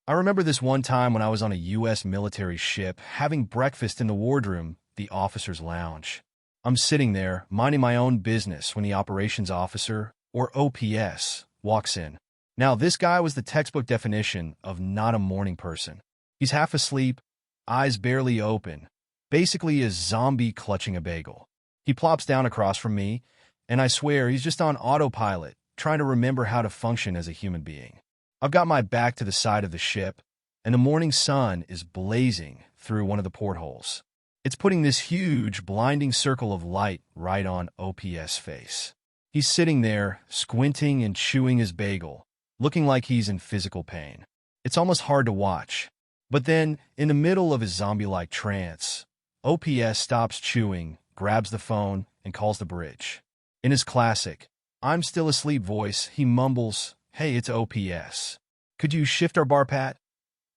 I remember this one time when I was on a U.S. military ship having breakfast in the wardroom, the officer's lounge. I'm sitting there, minding my own business when the operations officer, or OPS, walks in. Now, this guy was the textbook definition of not a morning person. He's half asleep, eyes barely open, basically a zombie clutching a bagel. He plops down across from me, and I swear he's just on autopilot, trying to remember how to function as a human being. I've got my back to the side of the ship, and the morning sun is blazing through one of the portholes. It's putting this huge, blinding circle of light right on OPS' face. He's sitting there, squinting and chewing his bagel, looking like he's in physical pain. It's almost hard to watch. But then, in the middle of his zombie-like trance, OPS stops chewing, grabs the phone, and calls the bridge. In his classic, "I'm still asleep" voice, he mumbles, "Hey, it's OPS. Could you shift our bar, Pat?"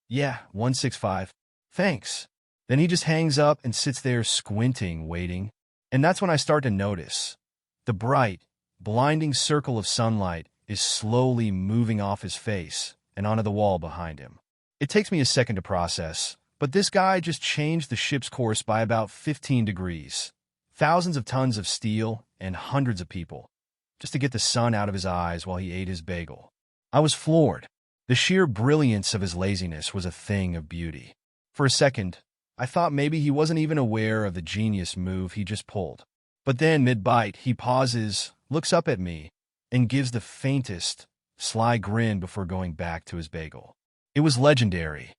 "Yeah, 165. Thanks." Then he just hangs up and sits there squinting, waiting. And that's when I start to notice. The bright, blinding circle of sunlight is slowly moving off his face and onto the wall behind him. It takes me a second to process, but this guy just changed the ship's course by about 15 degrees. Thousands of tons of steel and hundreds of people, just to get the sun out of his eyes while he ate his bagel. I was floored. The sheer brilliance of his laziness was a thing of beauty. For a second, I thought maybe he wasn't even aware of the genius move he just pulled. But then, mid-bite, he pauses, looks up at me, and gives the faintest, sly grin before going back to his bagel. It was legendary.